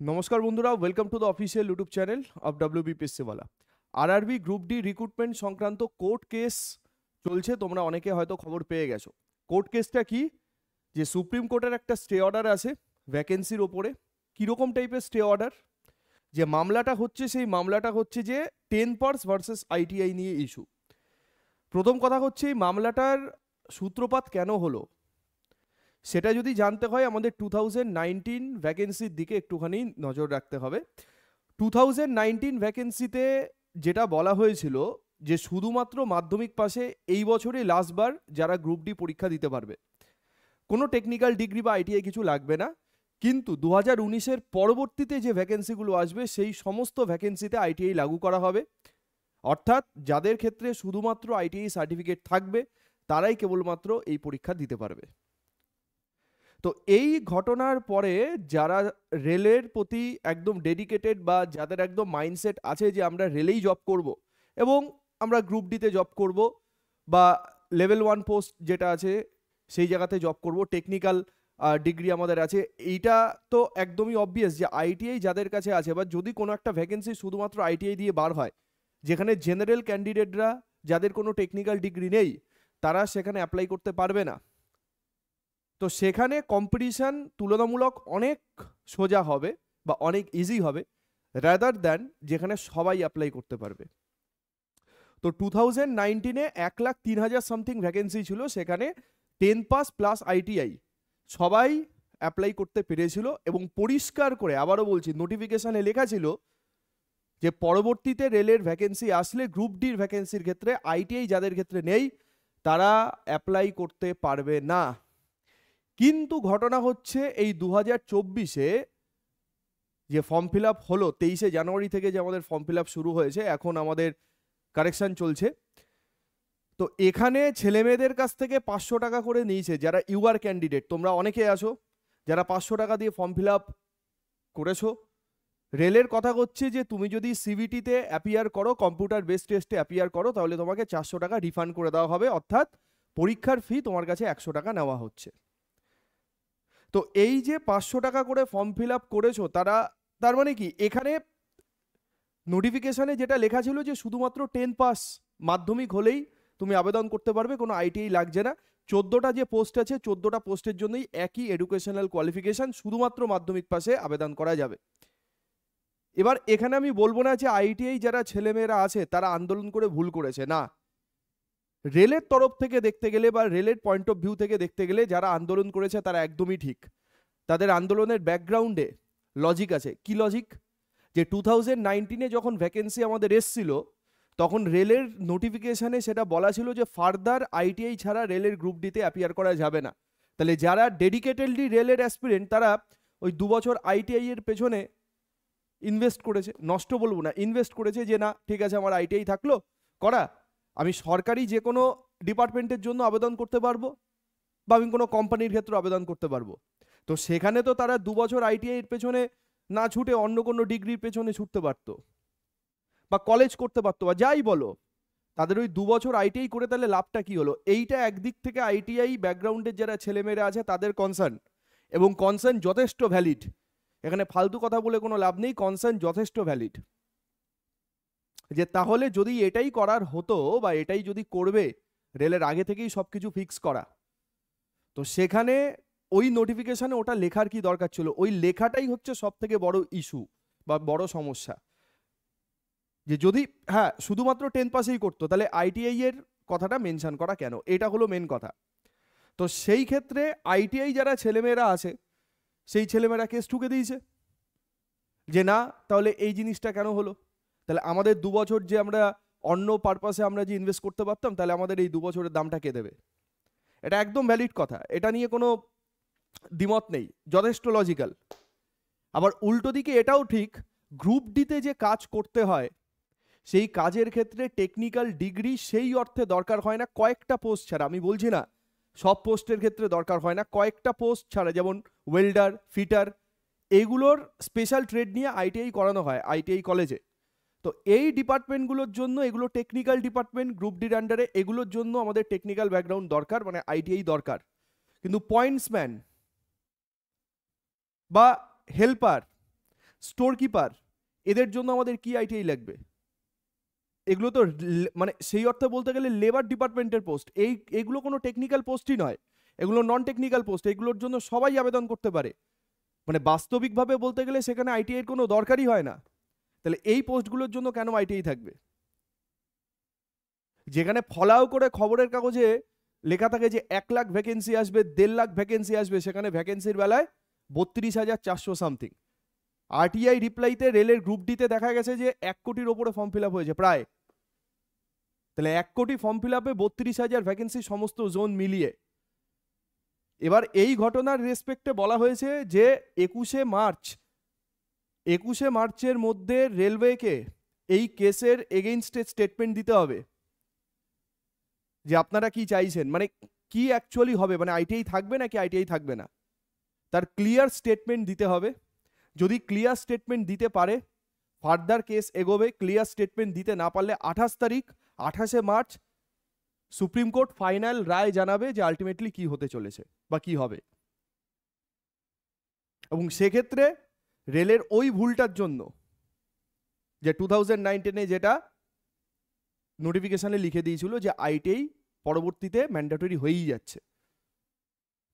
নমস্কার বন্ধুরা, welcome to the official YouTube channel of WBPSCওয়ালা। আরআরবি গ্রুপ ডি রিক্রুটমেন্ট সংক্রান্ত কোর্ট কেস চলছে, তোমরা অনেকে হয়তো খবর পেয়ে গেছো। কোর্ট কেসটা কি, যে সুপ্রিম কোর্টের একটা স্টে অর্ডার আছে ভ্যাকেন্সির ওপরে। কীরকম টাইপের স্টে অর্ডার? যে মামলাটা হচ্ছে, সেই মামলাটা হচ্ছে যে 10 পার্স ভার্সেস ITI নিয়ে ইস্যু। প্রথম কথা হচ্ছে এই মামলাটার সূত্রপাত কেন হলো সেটা যদি জানতে হয় আমাদের 2019 ভ্যাকেন্সির দিকে একটুখানি নজর রাখতে হবে। 2019 ভ্যাকেন্সিতে যেটা বলা হয়েছিল যে শুধুমাত্র মাধ্যমিক পাশে এই বছরই লাস্টবার যারা গ্রুপ ডি পরীক্ষা দিতে পারবে, কোনো টেকনিক্যাল ডিগ্রি বা ITI কিছু লাগবে না। কিন্তু 2019-এর পরবর্তীতে যে ভ্যাকেন্সিগুলো আসবে সেই সমস্ত ভ্যাকেন্সিতে ITI লাগু করা হবে। অর্থাৎ যাদের ক্ষেত্রে শুধুমাত্র ITI সার্টিফিকেট থাকবে তারাই কেবলমাত্র এই পরীক্ষা দিতে পারবে। তো এই ঘটনার পরে যারা রেলের প্রতি একদম ডেডিকেটেড বা যাদের একদম মাইন্ডসেট আছে যে আমরা রেলেই জব করব এবং আমরা গ্রুপ ডিতে জব করব বা লেভেল 1 পোস্ট যেটা আছে সেই জায়গাতে জব করব, টেকনিক্যাল ডিগ্রি আমাদের আছে, এইটা তো একদমই অবভিয়াস যে ITI যাদের কাছে আছে বা যদি কোনো একটা ভ্যাকেন্সি শুধুমাত্র ITI দিয়ে বার হয়, যেখানে জেনারেল ক্যান্ডিডেটরা যাদের কোনো টেকনিক্যাল ডিগ্রি নেই তারা সেখানে অ্যাপ্লাই করতে পারবে না। তো সেখানে কম্পিটিশান তুলনামূলক অনেক সোজা হবে বা অনেক ইজি হবে রাদার দ্যান যেখানে সবাই অ্যাপ্লাই করতে পারবে। তো 2019-এ 1,03,000 সামথিং ভ্যাকেন্সি ছিল, সেখানে 10 পাস প্লাস ITI সবাই অ্যাপ্লাই করতে পেরেছিল এবং পরিষ্কার করে আবারও বলছি নোটিফিকেশানে লেখা ছিল যে পরবর্তীতে রেলের ভ্যাকেন্সি আসলে গ্রুপ ডির ভ্যাকেন্সির ক্ষেত্রে ITI যাদের ক্ষেত্রে নেই তারা অ্যাপ্লাই করতে পারবে না। কিন্তু ঘটনা হচ্ছে এই 2024-এ যে ফর্ম ফিল আপ হলো 23শে জানুয়ারি থেকে যে আমাদের ফর্ম ফিল আপ শুরু হয়েছে, এখন আমাদের কারেকশন চলছে। তো এখানে ছেলেমেয়েদের কাছ থেকে 500 টাকা করে নিয়েছে যারা ইউআর ক্যান্ডিডেট, তোমরা অনেকে আছো যারা 500 টাকা দিয়ে ফর্ম ফিল আপ করেছো। রেলের কথা হচ্ছে যে তুমি যদি CVT-তে অ্যাপিয়ার করো, কম্পিউটার বেস টেস্টে অ্যাপিয়ার করো, তাহলে তোমাকে 400 টাকা রিফান্ড করে দেওয়া হবে, অর্থাৎ পরীক্ষার ফি তোমার কাছে 100 টাকা নেওয়া হচ্ছে। তো এই যে 500 টাকা করে ফর্ম ফিল আপ করেছো তার মানে কি, এখানে নোটিফিকেশনে যেটা লেখা ছিল যে শুধুমাত্র 10 পাস মাধ্যমিক হলেই তুমি আবেদন করতে পারবে, কোনো ITI লাগছে না। 14টা যে পোস্ট আছে 14টা পোস্টের জন্যই একই এডুকেশনাল কোয়ালিফিকেশন, শুধুমাত্র মাধ্যমিক পাশে আবেদন করা যাবে। এবার এখানে আমি বলবো না যে ITI যারা ছেলেমেয়েরা আছে তারা আন্দোলন করে ভুল করেছে, না। রেলের তরফ থেকে দেখতে গেলে বা রেলের পয়েন্ট অফ ভিউ থেকে দেখতে গেলে যারা আন্দোলন করেছে তারা একদমই ঠিক। তাদের আন্দোলনের ব্যাকগ্রাউন্ডে লজিক আছে। কি লজিক? যে 2019-এ যখন ভ্যাকেন্সি আমাদের এসছিল তখন রেলের নোটিফিকেশানে সেটা বলা ছিল যে ফার্দার ITI ছাড়া রেলের গ্রুপ ডিতে অ্যাপিয়ার করা যাবে না। তাহলে যারা ডেডিকেটেডলি রেলের অ্যাসপিরেন্ট তারা ওই 2 বছর ITI এর পেছনে ইনভেস্ট করেছে, নষ্ট বলবো না, ইনভেস্ট করেছে যে না ঠিক আছে আমার ITI থাকলো করা, আমি সরকারি যে কোনো ডিপার্টমেন্টের জন্য আবেদন করতে পারবো বা আমি কোনো কোম্পানির ক্ষেত্রে আবেদন করতে পারবো। তো সেখানে তো তারা 2 বছর ITI এর পেছনে না ছুটে অন্য কোনো ডিগ্রির পেছনে ছুটতে পারতো বা কলেজ করতে পারতো বা যাই বলো, তাদের ওই 2 বছর ITI করে তাহলে লাভটা কি হলো? এইটা একদিক থেকে ITI ব্যাকগ্রাউন্ডের যারা ছেলেমেয়েরা আছে তাদের কনসার্ন, এবং কনসার্ন যথেষ্ট ভ্যালিড, এখানে ফালতু কথা বলে কোনো লাভ নেই, কনসার্ন যথেষ্ট ভ্যালিড। যে তাহলে যদি এটাই করার হতো বা এটাই যদি করবে রেলের আগে থেকেই সব কিছু ফিক্স করা, তো সেখানে ওই নোটিফিকেশনে ওটা লেখার কি দরকার ছিল? ওই লেখাটাই হচ্ছে সব থেকে বড় ইস্যু বা বড় সমস্যা। যে যদি হ্যাঁ শুধুমাত্র 10 পাসেই করতো তাহলে ITI এর কথাটা মেনশন করা কেন, এটা হলো মেন কথা। তো সেই ক্ষেত্রে ITI যারা ছেলেমেয়েরা আছে সেই ছেলেমেয়েরা কেস ঠুকে দিয়েছে যে না তাহলে এই জিনিসটা কেন হলো, তাহলে আমাদের 2 বছর যে আমরা অন্য পারপাসে আমরা যে ইনভেস্ট করতে পারতাম তাহলে আমাদের এই 2 বছরের দামটা কে দেবে? এটা একদম ভ্যালিড কথা, এটা নিয়ে কোনো দ্বিমত নেই, যথেষ্ট লজিক্যাল। আবার উল্টো দিকে এটাও ঠিক, গ্রুপ ডিতে যে কাজ করতে হয় সেই কাজের ক্ষেত্রে টেকনিক্যাল ডিগ্রি সেই অর্থে দরকার হয় না, কয়েকটা পোস্ট ছাড়া, আমি বলছি না সব পোস্টের ক্ষেত্রে দরকার হয় না, কয়েকটা পোস্ট ছাড়া, যেমন ওয়েল্ডার, ফিটার, এইগুলোর স্পেশাল ট্রেড নিয়ে ITI করানো হয় ITI কলেজে। তো এই ডিপার্টমেন্টগুলোর জন্য, এগুলো টেকনিক্যাল ডিপার্টমেন্ট গ্রুপ ডির আন্ডারে, এগুলোর জন্য আমাদের টেকনিক্যাল ব্যাকগ্রাউন্ড দরকার, মানে ITI দরকার। কিন্তু পয়েন্টসম্যান বা হেল্পার স্টোর কিপার, এদের জন্য আমাদের কি আইটিআই লাগবে? এগুলো তো মানে সেই অর্থে বলতে গেলে লেবার ডিপার্টমেন্টের পোস্ট, এইগুলো কোনো টেকনিক্যাল পোস্টই নয়, এগুলো নন টেকনিক্যাল পোস্ট, এগুলোর জন্য সবাই আবেদন করতে পারে। মানে বাস্তবিকভাবে বলতে গেলে সেখানে আইটিআই এর কোনো দরকারই হয় না। তাহলে এই পোস্টগুলোর জন্য কেন আইটিআই থাকবে? যেখানে ফলাও করে খবরের কাগজে লেখা থাকে যে 1 লাখ ভ্যাকেন্সি আসবে, 1.5 লাখ ভ্যাকেন্সি আসবে, সেখানে ভ্যাকেন্সির বেলায় 32,400 সামথিং। আরটিআই রিপ্লাইতে রেলের গ্রুপ ডিতে দেখা গেছে যে 1 কোটির ওপরে ফর্ম ফিল আপ হয়েছে প্রায়। তাহলে 1 কোটি ফর্ম ফিল আপে 32,000 ভ্যাকেন্সি সমস্ত জোন মিলিয়ে। এবার এই ঘটনার রেসপেক্টে বলা হয়েছে যে 21শে মার্চের মধ্যে রেলওয়েকে এই কেসের এগেইনস্টে স্টেটমেন্ট দিতে হবে যে আপনারা কি চাইছেন, মানে কি অ্যাকচুয়ালি হবে, মানে আইটিআই থাকবে নাকি আইটিআই থাকবে না, তার ক্লিয়ার স্টেটমেন্ট দিতে হবে। যদি ক্লিয়ার স্টেটমেন্ট দিতে পারে ফার্দার কেস এগোবে, ক্লিয়ার স্টেটমেন্ট দিতে না পারলে 28শে মার্চ সুপ্রিম কোর্ট ফাইনাল রায় জানাবে যে আলটিমেটলি কি হতে চলেছে বা কি হবে। এবং সেক্ষেত্রে রেলের ওই ভুলটার জন্য যে 2019-এ যেটা নোটিফিকেশনে লিখে দিয়েছিল যে আইটিআই পরবর্তীতে ম্যান্ডেটরি হয়েই যাচ্ছে,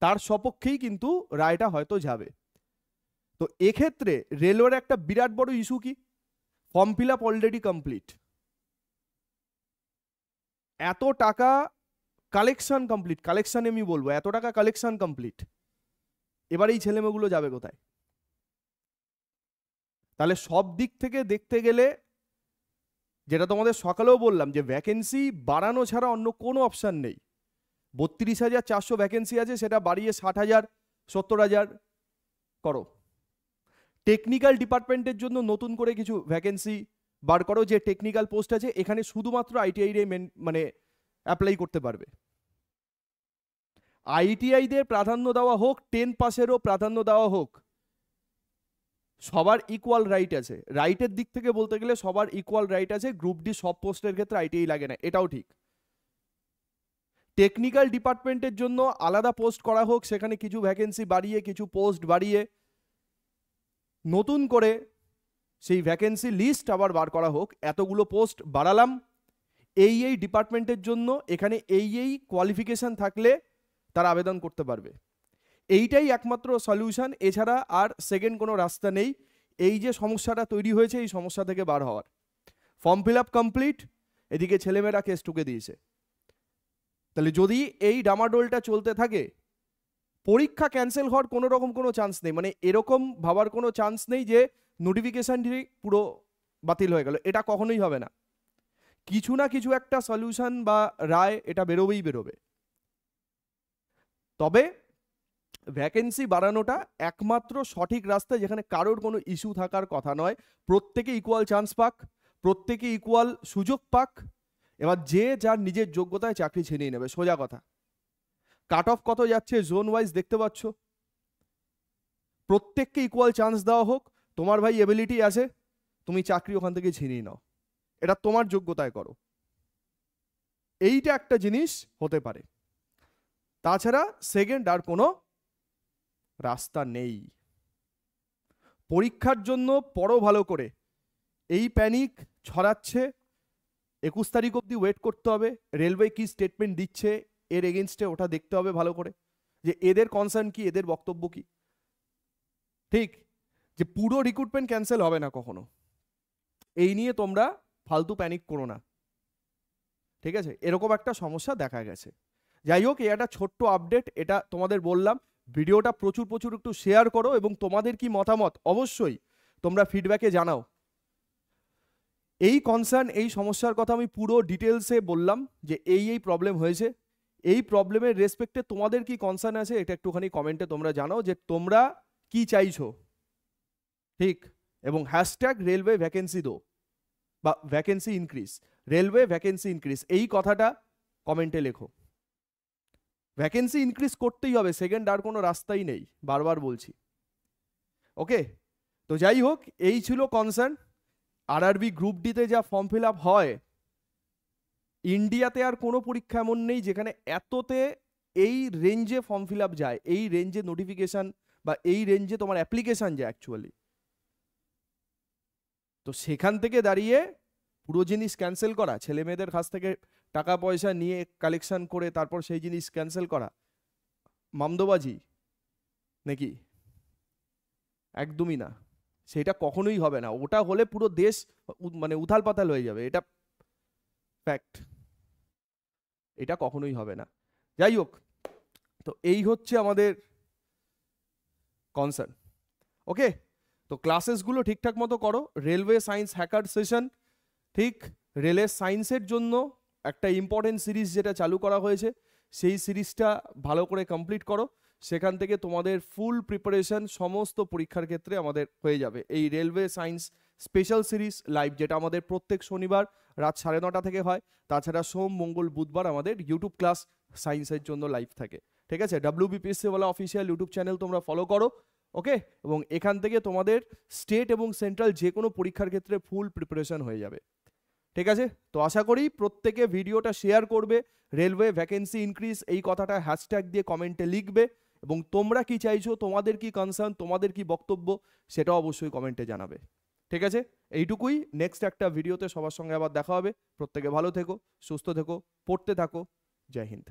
তার সপক্ষেই কিন্তু রায়টা হয়তো যাবে। তো এক্ষেত্রে রেলওয়ের একটা বিরাট বড় ইস্যু কি, form fill up already complete, এত টাকা কালেকশন কমপ্লিট, কালেকশন আমি বলবো এত টাকা কালেকশন কমপ্লিট, এবার এই ছেলেমেয়েগুলো যাবে কোথায়? তাহলে সব দিক থেকে দেখতে গেলে যেটা তোমাদের সকালেও বললাম যে ভ্যাকেন্সি বাড়ানো ছাড়া অন্য কোনো অপশান নেই। 32,400 ভ্যাকেন্সি আছে, সেটা বাড়িয়ে 60,000 70,000 করো। টেকনিক্যাল ডিপার্টমেন্টের জন্য নতুন করে কিছু ভ্যাকেন্সি বার করো, যে টেকনিক্যাল পোস্ট আছে এখানে শুধুমাত্র আইটিআই মানে অ্যাপ্লাই করতে পারবে। আইটিআইদের প্রাধান্য দেওয়া হোক, 10 পাসেরও প্রাধান্য দেওয়া হোক, সবার ইকুয়াল রাইট আছে। রাইটের দিক থেকে বলতে গেলে সবার ইকুয়াল রাইট আছে। গ্রুপ ডি সব পোস্টের ক্ষেত্রে আইটিআই লাগে না, এটাও ঠিক। টেকনিক্যাল ডিপার্টমেন্টের জন্য আলাদা পোস্ট করা হোক, সেখানে কিছু ভ্যাকেন্সি বাড়িয়ে কিছু পোস্ট বাড়িয়ে নতুন করে সেই ভ্যাকেন্সি লিস্ট আবার বার করা হোক। এতগুলো পোস্ট বাড়ালাম এই ডিপার্টমেন্টের জন্য, এখানে এই কোয়ালিফিকেশন থাকলে তারা আবেদন করতে পারবে। এইটাই একমাত্র সলিউশন, এছাড়া আর সেকেন্ড কোনো রাস্তা নেই। এই যে সমস্যাটা তৈরি হয়েছে এই সমস্যা থেকে বার হওয়ার। ফর্ম ফিল আপ কমপ্লিট, এদিকে ছেলেমেয়েরা কেস ঠুকে দিয়েছে। তাহলে যদি এই ডামাডোলটা চলতে থাকে, পরীক্ষা ক্যান্সেল হওয়ার কোনো রকম কোনো চান্স নেই। মানে এরকম ভাবার কোনো চান্স নেই যে নোটিফিকেশনটি পুরো বাতিল হয়ে গেল, এটা কখনোই হবে না। কিছু না কিছু একটা সলিউশন বা রায় এটা বেরোবেই বেরোবে। তবে ভ্যাকেন্সি বাড়ানোটা একমাত্র সঠিক রাস্তা, যেখানে কারোর কোনো ইস্যু থাকার কথা নয়। প্রত্যেকে ইকুয়াল চান্স পাক, প্রত্যেকে ইকুয়াল সুযোগ পাক। এবার যে যার নিজের যোগ্যতায় চাকরি ছিনিয়ে নেবে, সোজা কথা। কাট অফ কত যাচ্ছে জোন ওয়াইজ দেখতে পাচ্ছ। প্রত্যেককে ইকুয়াল চান্স দেওয়া হোক, তোমার ভাই এবিলিটি আছে, তুমি চাকরি ওখান থেকে ছিনিয়ে নাও, এটা তোমার যোগ্যতায় করো। এইটা একটা জিনিস হতে পারে, তাছাড়া সেকেন্ড আর কোনো রাস্তা নেই। পরীক্ষার জন্য পড়ো ভালো করে। এই প্যানিক ছড়াচ্ছে, 21 তারিখ অবধি ওয়েট করতে হবে। রেলওয়ে কি স্টেটমেন্ট দিচ্ছে এর এগেনস্টে ওটা দেখতে হবে ভালো করে, যে এদের কনসার্ন কি, এদের বক্তব্য কি। ঠিক, যে পুরো রিক্রুটমেন্ট ক্যান্সেল হবে না কখনো, এই নিয়ে তোমরা ফালতু প্যানিক করো না, ঠিক আছে? এরকম একটা সমস্যা দেখা গেছে। যাই হোক, এই একটা ছোট্ট আপডেট, এটা তোমাদের বললাম। ভিডিওটা প্রচুর একটু শেয়ার করো, এবং তোমাদের কি মতামত অবশ্যই তোমরা ফিডব্যাকে জানাও। এই কনসার্ন, এই সমস্যার কথা আমি পুরো ডিটেলসে বললাম, যে এই প্রবলেম হয়েছে। এই প্রবলেমের রেসপেক্টে তোমাদের কি কনসার্ন আছে এটা একটুখানি কমেন্টে তোমরা জানাও, যে তোমরা কি চাইছো, ঠিক। এবং হ্যাশট্যাগ রেলওয়ে ভ্যাকেন্সি দো বা vacancy increase, railway vacancy increase, এই কথাটা কমেন্টে লেখো। ভ্যাকেন্সি ইনক্রিজ করতেই হবে, সেকেন্ড আর কোনো রাস্তাই নেই, বারবার বলছি। ওকে, তো যাই হোক, এই ছিল কনসার্ন। আরআরবি গ্রুপ ডিতে যা ফর্ম ফিল আপ হয়, ইন্ডিয়াতে আর কোনো পরীক্ষা এমন নেই যেখানে এততে এই রেঞ্জে ফর্ম ফিল আপ যায়, এই রেঞ্জে নোটিফিকেশান বা এই রেঞ্জে তোমার অ্যাপ্লিকেশান যায় অ্যাকচুয়ালি। তো সেখান থেকে দাঁড়িয়ে পুরো জিনিস ক্যান্সেল করা, ছেলে মেয়েদের কাছ থেকে টাকা পয়সা নিয়ে কালেকশন করে তারপর সেই জিনিস ক্যান্সেল করা, মামদোবাজি নাকি? একদমই না, সেটা কখনোই হবে না। ওটা হলে পুরো দেশ মানে উথাল পাতাল হয়ে যাবে, এটা ফ্যাক্ট, এটা কখনোই হবে না। যাই হোক, তো এই হচ্ছে আমাদের কনসার্ন। ওকে, তো ক্লাসেসগুলো ঠিকঠাক মতো করো। রেলওয়ে সায়েন্স হ্যাকার সেশন, ঠিক রেলের সায়েন্সের জন্য একটা ইম্পর্টেন্ট সিরিজ যেটা চালু করা হয়েছে, সেই সিরিজটা ভালো করে কমপ্লিট করো। সেখান থেকে তোমাদের ফুল প্রিপারেশন সমস্ত পরীক্ষার ক্ষেত্রে আমাদের হয়ে যাবে। এই railway science special series live, যেটা আমাদের প্রত্যেক শনিবার রাত 9:30 থেকে হয়, তাছাড়া সোম মঙ্গল বুধবার আমাদের ইউটিউব ক্লাস সায়েন্সের জন্য লাইভ থাকে। ঠিক আছে, WBPSC ওয়ালা অফিসিয়াল ইউটিউব চ্যানেল তোমরা ফলো করো। ওকে, এবং এখান থেকে তোমাদের স্টেট এবং সেন্ট্রাল যে কোনো পরীক্ষার ক্ষেত্রে ফুল প্রিপারেশন হয়ে যাবে। ঠিক আছে, তো আশা করি প্রত্যেকে ভিডিওটা শেয়ার করবে। রেলওয়ে ভ্যাকেন্সি ইনক্রিজ এই কথাটা হ্যাশট্যাগ দিয়ে কমেন্টে লিখবে, এবং তোমরা কি চাইছো, তোমাদের কি কনসার্ন, তোমাদের কি বক্তব্য, সেটাও অবশ্যই কমেন্টে জানাবে। ঠিক আছে, এইটুকুই। নেক্সট একটা ভিডিওতে সবার সঙ্গে আবার দেখা হবে। প্রত্যেকে ভালো থেকো, সুস্থ থেকো, পড়তে থাকো। জয় হিন্দ।